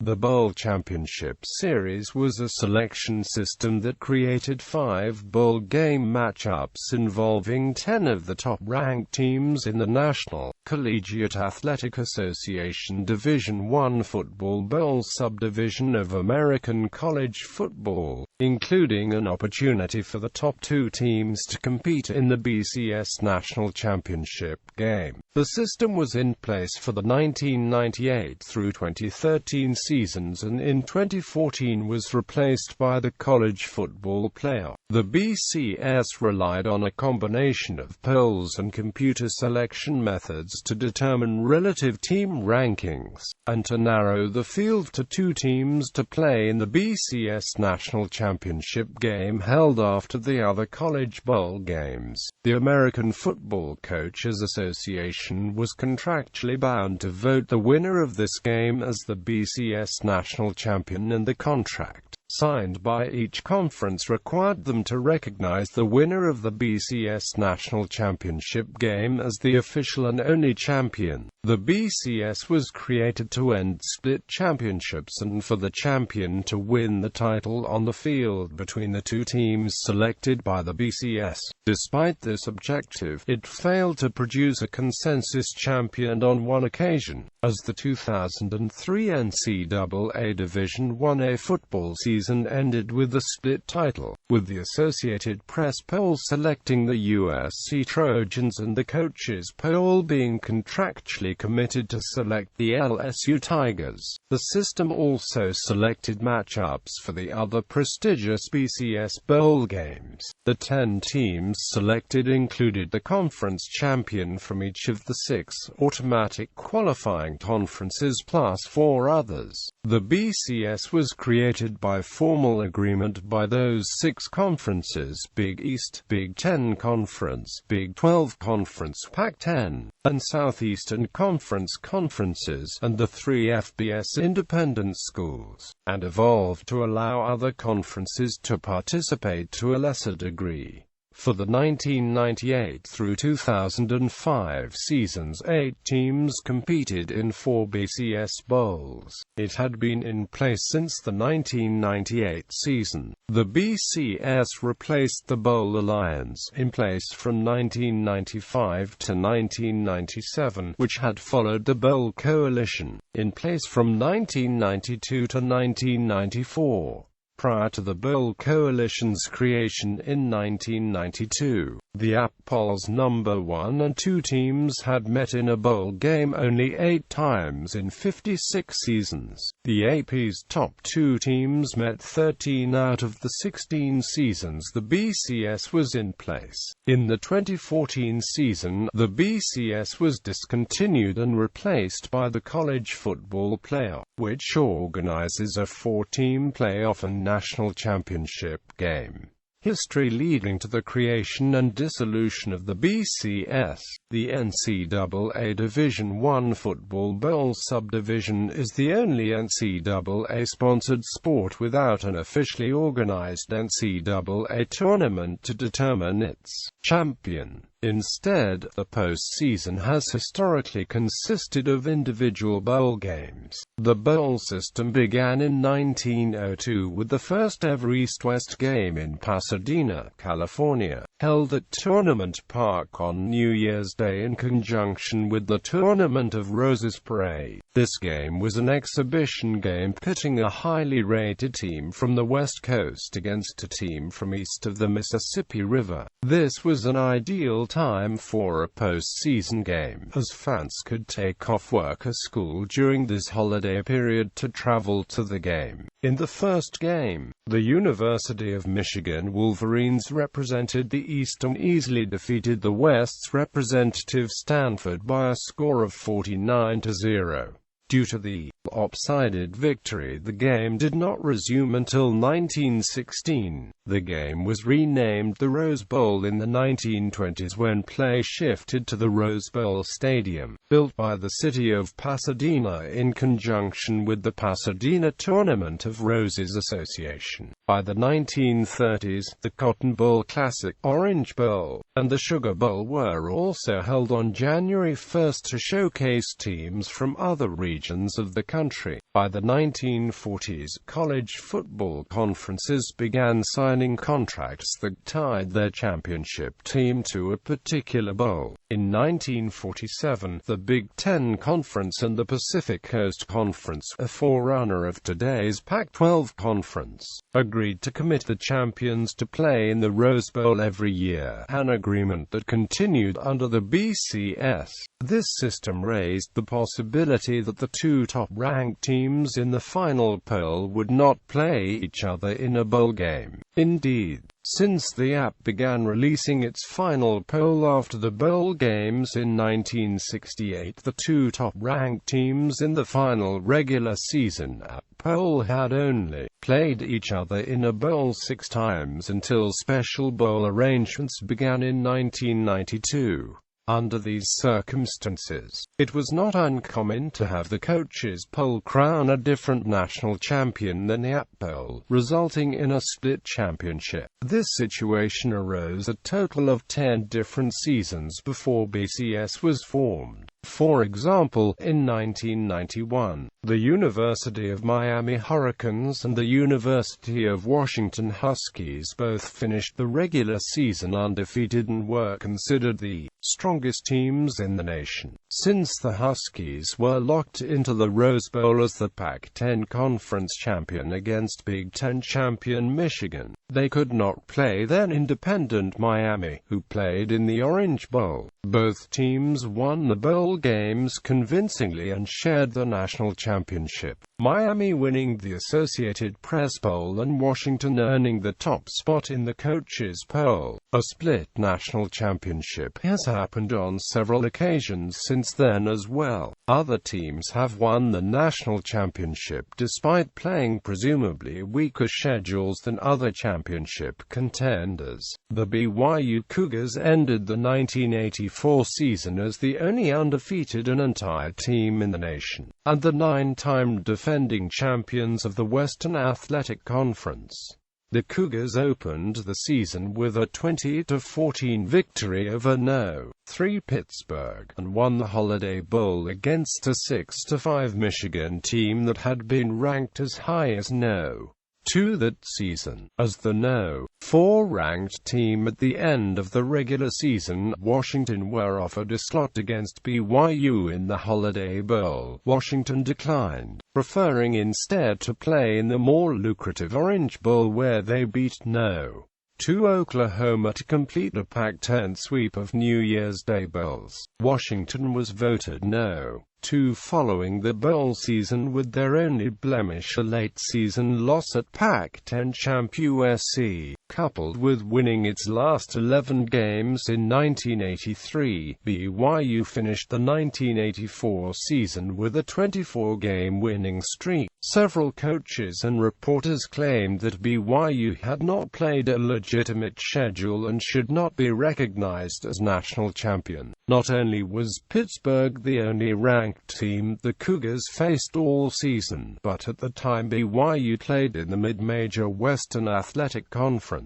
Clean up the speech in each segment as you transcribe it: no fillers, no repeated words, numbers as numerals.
The Bowl Championship Series was a selection system that created 5 bowl game matchups involving 10 of the top-ranked teams in the National Collegiate Athletic Association Division I Football Bowl subdivision of American college football, including an opportunity for the top 2 teams to compete in the BCS National Championship Game. The system was in place for the 1998 through 2013 seasons and in 2014 was replaced by the College Football Playoff. The BCS relied on a combination of polls and computer selection methods to determine relative team rankings, and to narrow the field to 2 teams to play in the BCS National Championship Game held after the other college bowl games. The American Football Coaches Association was contractually bound to vote the winner of this game as the BCS National Champion, and the contract signed by each conference required them to recognize the winner of the BCS National Championship Game as the official and only champion. The BCS was created to end split championships and for the champion to win the title on the field between the 2 teams selected by the BCS. Despite this objective, it failed to produce a consensus champion on one occasion, as the 2003 NCAA Division I football season ended with a split title, with the Associated Press poll selecting the USC Trojans and the coaches poll being contractually committed to select the LSU Tigers. The system also selected matchups for the other prestigious BCS bowl games. The 10 teams selected included the conference champion from each of the 6 automatic qualifying conferences plus 4 others. The BCS was created by formal agreement by those 6 conferences: Big East, Big Ten Conference, Big 12 Conference, Pac-10, and Southeastern Conference conferences, and the 3 FBS independent schools, and evolved to allow other conferences to participate to a lesser degree. For the 1998 through 2005 seasons, 8 teams competed in 4 BCS bowls. It had been in place since the 1998 season. The BCS replaced the Bowl Alliance, in place from 1995 to 1997, which had followed the Bowl Coalition, in place from 1992 to 1994. Prior to the Bowl Coalition's creation in 1992, the APPOL's number 1 and 2 teams had met in a bowl game only 8 times in 56 seasons. The AP's top 2 teams met 13 out of the 16 seasons the BCS was in place. In the 2014 season, the BCS was discontinued and replaced by the College Football Playoff, which organizes a 4-team playoff and national championship game. History leading to the creation and dissolution of the BCS. The NCAA Division I Football Bowl subdivision is the only NCAA-sponsored sport without an officially organized NCAA tournament to determine its champion. Instead, the postseason has historically consisted of individual bowl games. The bowl system began in 1902 with the first ever East-West game in Pasadena, California, held at Tournament Park on New Year's Day in conjunction with the Tournament of Roses Parade. This game was an exhibition game pitting a highly rated team from the West Coast against a team from east of the Mississippi River. This was an ideal time for a postseason game, as fans could take off work or school during this holiday period to travel to the game. In the first game, the University of Michigan Wolverines represented the East and easily defeated the West's representative Stanford by a score of 49-0. Due to the lopsided victory, the game did not resume until 1916. The game was renamed the Rose Bowl in the 1920s when play shifted to the Rose Bowl Stadium, built by the city of Pasadena in conjunction with the Pasadena Tournament of Roses Association. By the 1930s, the Cotton Bowl Classic, Orange Bowl, and the Sugar Bowl were also held on January 1 to showcase teams from other regions of the country. country. By the 1940s, college football conferences began signing contracts that tied their championship team to a particular bowl. In 1947, the Big Ten Conference and the Pacific Coast Conference, a forerunner of today's Pac-12 Conference, agreed to commit the champions to play in the Rose Bowl every year, an agreement that continued under the BCS. This system raised the possibility that the two top-ranked teams in the final poll would not play each other in a bowl game. Indeed, since the app began releasing its final poll after the bowl games in 1968, the two top-ranked teams in the final regular season app poll had only played each other in a bowl 6 times until special bowl arrangements began in 1992. Under these circumstances, it was not uncommon to have the coaches poll crown a different national champion than the app poll, resulting in a split championship. This situation arose a total of 10 different seasons before BCS was formed. For example, in 1991, the University of Miami Hurricanes and the University of Washington Huskies both finished the regular season undefeated and were considered the strongest teams in the nation. Since the Huskies were locked into the Rose Bowl as the Pac-10 Conference champion against Big Ten champion Michigan, they could not play then independent Miami, who played in the Orange Bowl. Both teams won the bowl games convincingly and shared the national championship, Miami winning the Associated Press poll and Washington earning the top spot in the coaches poll. A split national championship has happened on several occasions since then as well. Other teams have won the national championship despite playing presumably weaker schedules than other championship contenders. The BYU Cougars ended the 1984 season as the only undefeated and untied team in the nation, and the 9-time defending champions of the Western Athletic Conference. The Cougars opened the season with a 20-14 victory over No. 3 Pittsburgh, and won the Holiday Bowl against a 6-5 Michigan team that had been ranked as high as No. 2 that season. As the No. 4 ranked team at the end of the regular season, Washington were offered a slot against BYU in the Holiday Bowl. Washington declined, preferring instead to play in the more lucrative Orange Bowl where they beat No. 2 Oklahoma to complete a Pac-10 sweep of New Year's Day bowls. Washington was voted No. 2 following the bowl season, with their only blemish a late-season loss at Pac-10 champ USC. Coupled with winning its last 11 games in 1983, BYU finished the 1984 season with a 24-game winning streak. Several coaches and reporters claimed that BYU had not played a legitimate schedule and should not be recognized as national champion. Not only was Pittsburgh the only ranked team the Cougars faced all season, but at the time BYU played in the mid-major Western Athletic Conference.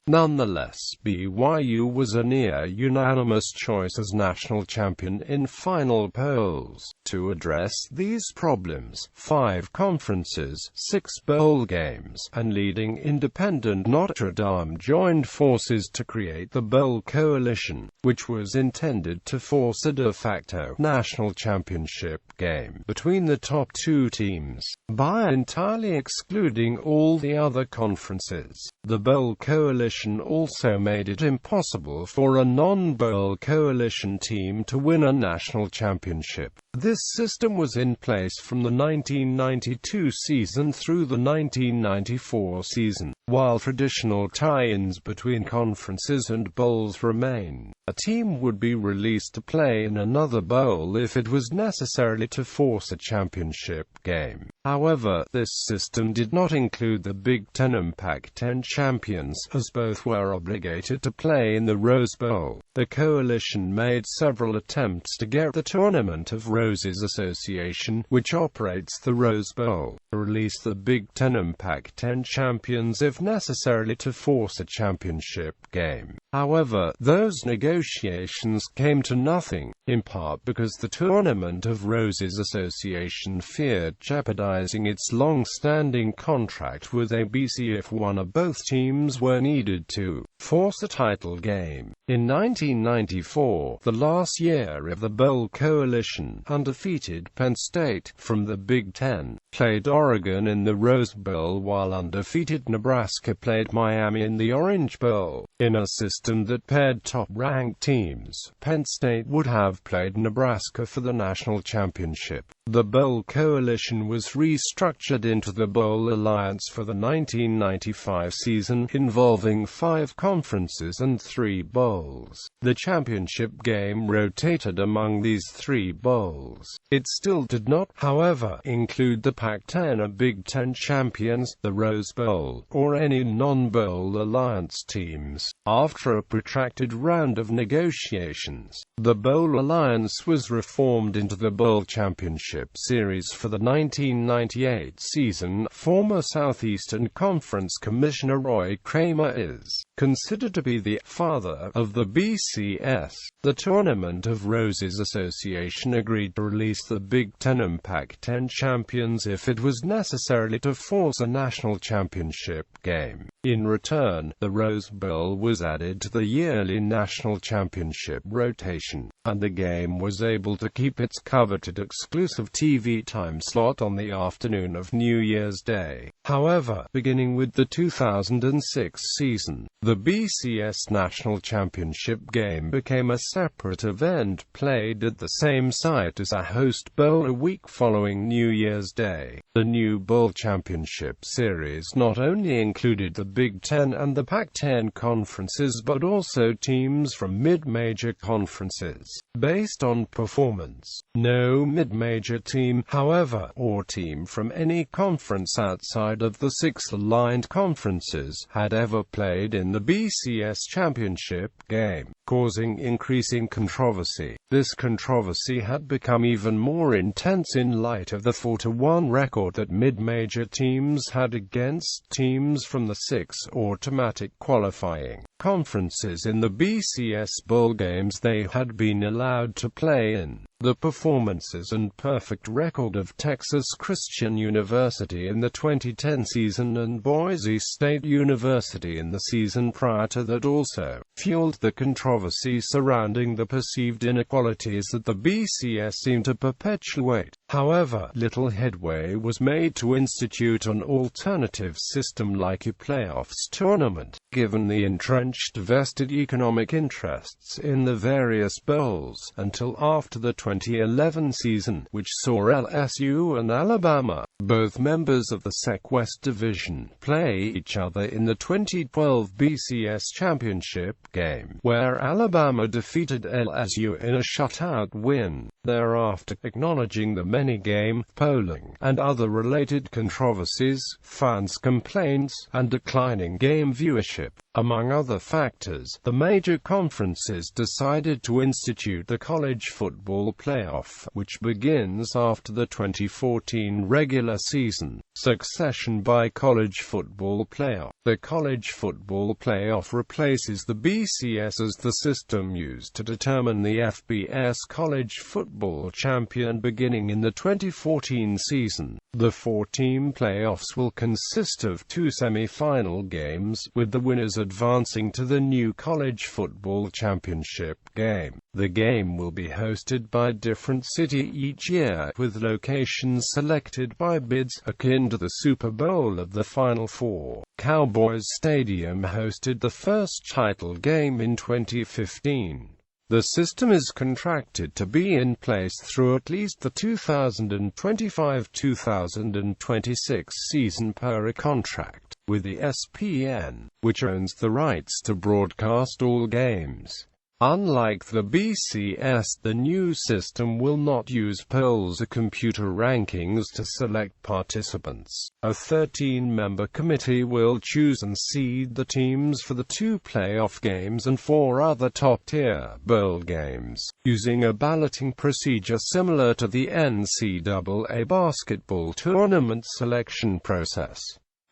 Nonetheless, BYU was a near-unanimous choice as national champion in final polls. To address these problems, 5 conferences, 6 bowl games, and leading independent Notre Dame joined forces to create the Bowl Coalition, which was intended to force a de facto national championship game between the top 2 teams, by entirely excluding all the other conferences. The Bowl Coalition also made it impossible for a non-Bowl Coalition team to win a national championship. This system was in place from the 1992 season through the 1994 season. While traditional tie-ins between conferences and bowls remain, a team would be released to play in another bowl if it was necessary to force a championship game. However, this system did not include the Big Ten and Pac-10 champions, as both were obligated to play in the Rose Bowl. The coalition made several attempts to get the Tournament of Roses Association, which operates the Rose Bowl, to release the Big Ten and Pac-10 champions if if necessary to force a championship game. However, those negotiations came to nothing, in part because the Tournament of Roses Association feared jeopardizing its long-standing contract with ABC if one or both teams were needed to force a title game. In 1994, the last year of the Bowl Coalition, undefeated Penn State, from the Big Ten, played Oregon in the Rose Bowl, while undefeated Nebraska played Miami in the Orange Bowl. In a system that paired top-ranked teams, Penn State would have played Nebraska for the national championship. The Bowl Coalition was restructured into the Bowl Alliance for the 1995 season, involving 5 conferences and 3 bowls. The championship game rotated among these 3 bowls. It still did not, however, include the Pac-10 or Big Ten champions, the Rose Bowl, or any non-Bowl Alliance teams. After a protracted round of negotiations, the Bowl Alliance was reformed into the Bowl Championship Series for the 1998 season. Former Southeastern Conference Commissioner Roy Kramer is considered to be the father of the BCS. The Tournament of Roses Association agreed to release the Big Ten and Pac-10 champions if it was necessary to force a national championship game. In return, the Rose Bowl was added to the yearly national championship rotation, and the game was able to keep its coveted exclusive TV time slot on the afternoon of New Year's Day. However, beginning with the 2006 season, the BCS National Championship Game became a separate event played at the same site as a host bowl a week following New Year's Day. The new Bowl Championship Series not only included the Big Ten and the Pac-10 conferences but also teams from mid-major conferences. Based on performance, no mid-major team, however, or team from any conference outside of the 6 aligned conferences had ever played in the BCS Championship Game, causing increasing controversy. This controversy had become even more intense in light of the 4-1 record that mid-major teams had against teams from the 6 automatic qualifying conferences in the BCS Bowl games they had been allowed to play in. The performances and perfect record of Texas Christian University in the 2010 season and Boise State University in the season prior to that also fueled the controversy surrounding the perceived inequalities that the BCS seemed to perpetuate. However, little headway was made to institute an alternative system like a playoffs tournament, given the entrenched vested economic interests in the various bowls, until after the 2011 season, which saw LSU and Alabama, both members of the SEC West Division, play each other in the 2012 BCS Championship Game, where Alabama defeated LSU in a shutout win. Thereafter, acknowledging the many game, polling, and other related controversies, fans' complaints, and declining game viewership, among other factors, the major conferences decided to institute the College Football Playoff, which begins after the 2014 regular season. Succession by College Football Playoff. The College Football Playoff replaces the BCS as the system used to determine the FBS College Football Champion beginning in the 2014 season. The 4-team playoffs will consist of 2 semi-final games, with the winners advancing to the new College Football Championship Game. The game will be hosted by a different city each year, with locations selected by bids, akin to the Super Bowl of the Final Four. Cowboys Stadium hosted the first title game in 2015. The system is contracted to be in place through at least the 2025-2026 season per a contract with the ESPN, which owns the rights to broadcast all games. Unlike the BCS, the new system will not use polls or computer rankings to select participants. A 13-member committee will choose and seed the teams for the 2 playoff games and 4 other top-tier bowl games, using a balloting procedure similar to the NCAA basketball tournament selection process.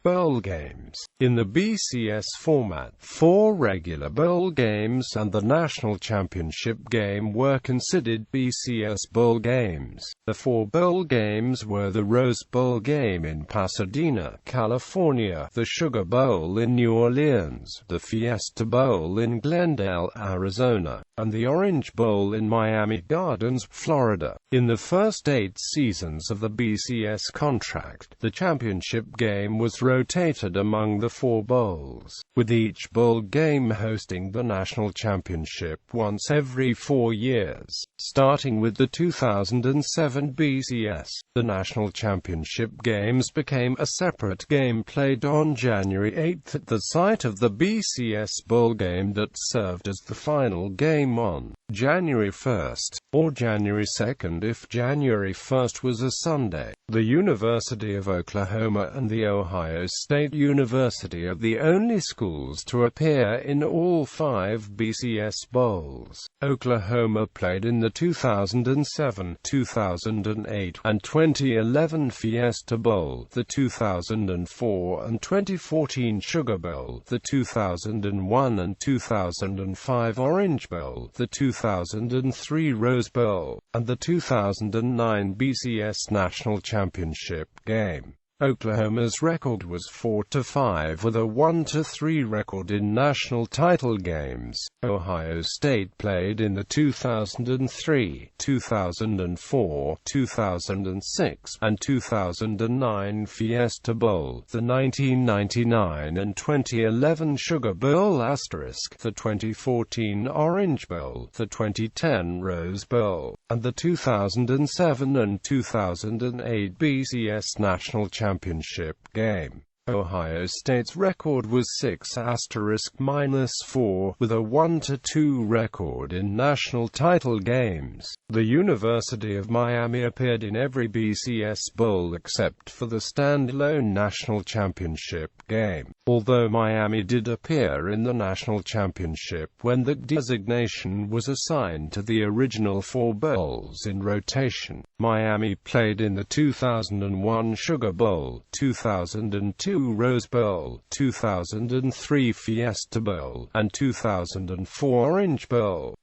Bowl games. In the BCS format, 4 regular bowl games and the national championship game were considered BCS bowl games. The 4 bowl games were the Rose Bowl game in Pasadena, California, the Sugar Bowl in New Orleans, the Fiesta Bowl in Glendale, Arizona, and the Orange Bowl in Miami Gardens, Florida. In the first 8 seasons of the BCS contract, the championship game was rotated among the 4 bowls, with each bowl game hosting the national championship once every 4 years. Starting with the 2007 BCS, the national championship games became a separate game played on January 8 at the site of the BCS bowl game that served as the final game on January 1, or January 2 if January 1 was a Sunday. The University of Oklahoma and the Ohio State University are the only schools to appear in all 5 BCS bowls. Oklahoma played in the 2007, 2008, and 2011 Fiesta Bowl, the 2004 and 2014 Sugar Bowl, the 2001 and 2005 Orange Bowl, the 2003 Rose Bowl, and the 2009 BCS National Championship Game. Oklahoma's record was 4-5 with a 1-3 record in national title games. Ohio State played in the 2003, 2004, 2006, and 2009 Fiesta Bowl, the 1999 and 2011 Sugar Bowl *, the 2014 Orange Bowl, the 2010 Rose Bowl, and the 2007 and 2008 BCS National Championship Game. Ohio State's record was 6*-4, with a 1-2 record in national title games. The University of Miami appeared in every BCS bowl except for the standalone national championship game, although Miami did appear in the national championship when the designation was assigned to the original 4 bowls in rotation. Miami played in the 2001 Sugar Bowl, 2002 Rose Bowl, 2003 Fiesta Bowl, and 2004 Orange Bowl.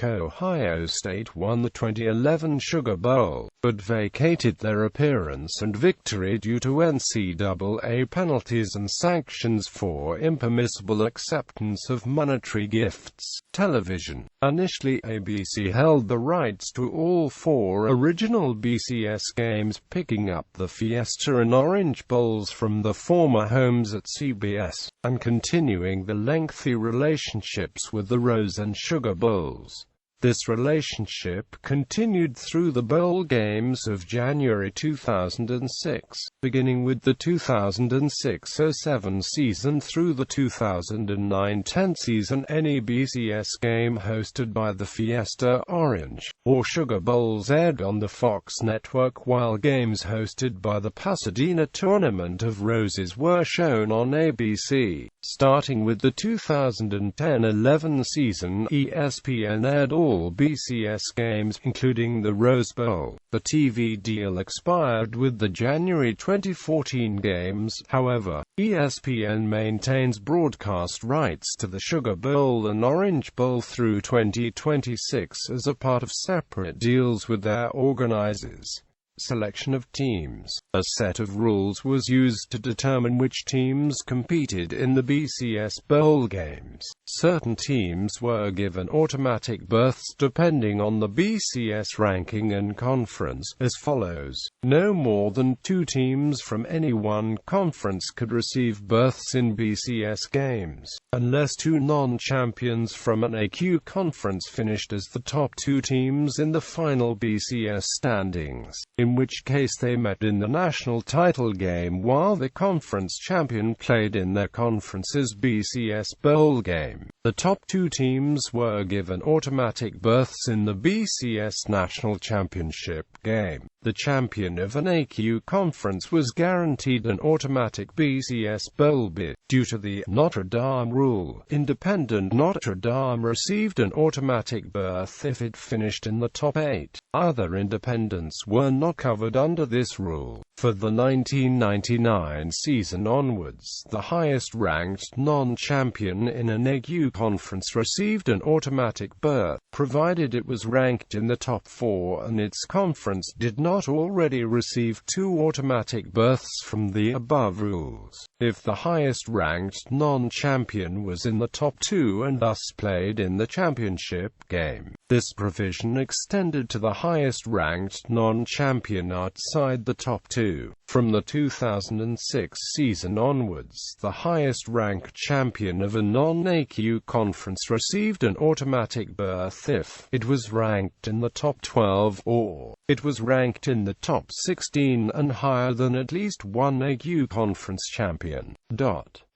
Ohio State won the 2011 Sugar Bowl, but vacated their appearance and victory due to NCAA penalties and sanctions for impermissible acceptance of monetary gifts. Television. Initially, ABC held the rights to all 4 original BCS games, picking up the Fiesta and Orange Bowls from the former homes at CBS, and continuing the lengthy relationships with the Rose and Sugar Bowls. This relationship continued through the bowl games of January 2006, beginning with the 2006-07 season through the 2009-10 season. Any BCS game hosted by the Fiesta, Orange, or Sugar Bowls aired on the Fox network, while games hosted by the Pasadena Tournament of Roses were shown on ABC. Starting with the 2010-11 season, ESPN aired all BCS games, including the Rose Bowl. The TV deal expired with the January 2014 games. However, ESPN maintains broadcast rights to the Sugar Bowl and Orange Bowl through 2026 as a part of separate deals with their organizers. Selection of teams. A set of rules was used to determine which teams competed in the BCS bowl games. Certain teams were given automatic berths depending on the BCS ranking and conference, as follows. No more than 2 teams from any one conference could receive berths in BCS games, unless 2 non-champions from an AQ conference finished as the top 2 teams in the final BCS standings, in which case they met in the national title game while the conference champion played in their conference's BCS bowl game. The top 2 teams were given automatic berths in the BCS National Championship game. The champion of an AQ conference was guaranteed an automatic BCS Bowl bid. Due to the Notre Dame rule, independent Notre Dame received an automatic berth if it finished in the top 8. Other independents were not covered under this rule. For the 1999 season onwards, the highest-ranked non-champion in an AQ conference received an automatic berth, provided it was ranked in the top 4 and its conference did not already receive 2 automatic berths from the above rules. If the highest-ranked non-champion was in the top 2 and thus played in the championship game, this provision extended to the highest-ranked non-champion outside the top 2. From the 2006 season onwards, the highest-ranked champion of a non-AQ conference received an automatic berth if it was ranked in the top 12 or it was ranked in the top 16 and higher than at least one AQ conference champion.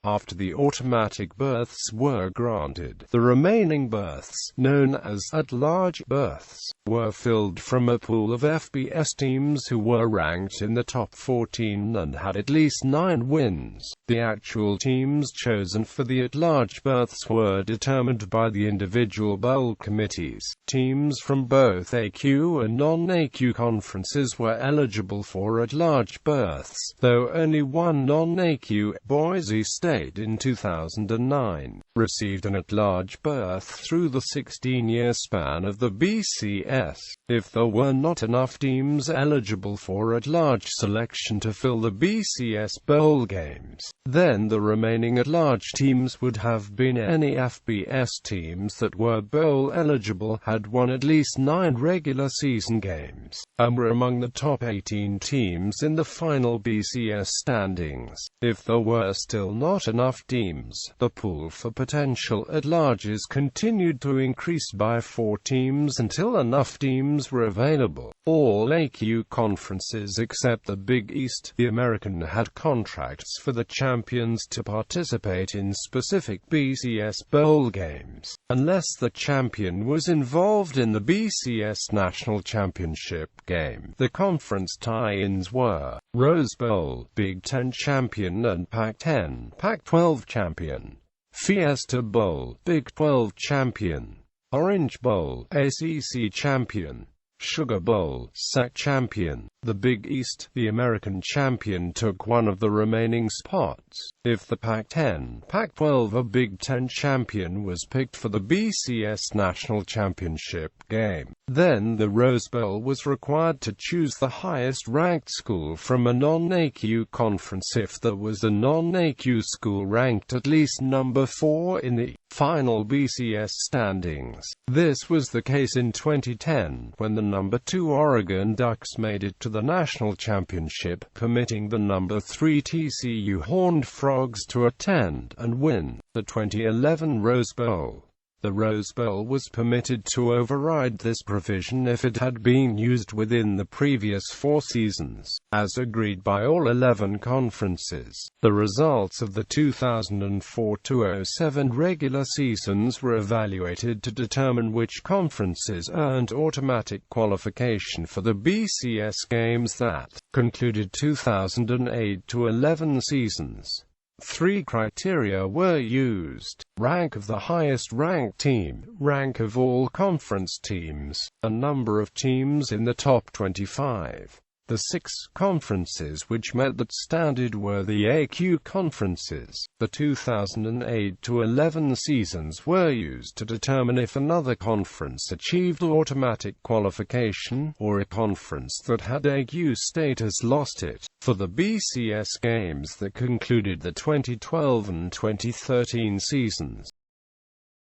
After the automatic berths were granted, the remaining berths, known as at-large berths, were filled from a pool of FBS teams who were ranked in the top 14 and had at least 9 wins. The actual teams chosen for the at-large berths were determined by the individual bowl committees. Teams from both AQ and non-AQ conferences were eligible for at-large berths, though only one non-AQ, Boise State, in 2009, received an at-large berth through the 16-year span of the BCS. If there were not enough teams eligible for at-large selection to fill the BCS bowl games, then the remaining at-large teams would have been any FBS teams that were bowl eligible, had won at least 9 regular season games, and were among the top 18 teams in the final BCS standings. If there were still not enough teams, the pool for potential at-larges continued to increase by 4 teams until enough teams were available. All AQ conferences except the Big East, the American, had contracts for the champions to participate in specific BCS bowl games, unless the champion was involved in the BCS National Championship game. The conference tie-ins were Rose Bowl, Big Ten champion and Pac-10, Pac-12 champion; Fiesta Bowl, Big 12 champion; Orange Bowl, ACC champion; Sugar Bowl, SEC champion. The Big East, the American champion, took one of the remaining spots. If the Pac-10, Pac-12 or Big Ten champion was picked for the BCS National Championship game, then the Rose Bowl was required to choose the highest-ranked school from a non-AQ conference if there was a non-AQ school ranked at least number 4 in the final BCS standings. This was the case in 2010, when the number 2 Oregon Ducks made it to the National Championship, permitting the number 3 TCU Horned Frogs to attend and win the 2011 Rose Bowl. The Rose Bowl was permitted to override this provision if it had been used within the previous 4 seasons, as agreed by all 11 conferences. The results of the 2004-07 regular seasons were evaluated to determine which conferences earned automatic qualification for the BCS games that concluded 2008-11 seasons. 3 criteria were used: rank of the highest-ranked team, rank of all conference teams, and number of teams in the top 25. The 6 conferences which met that standard were the AQ conferences. The 2008-11 seasons were used to determine if another conference achieved automatic qualification, or a conference that had AQ status lost it. For the BCS games that concluded the 2012 and 2013 seasons,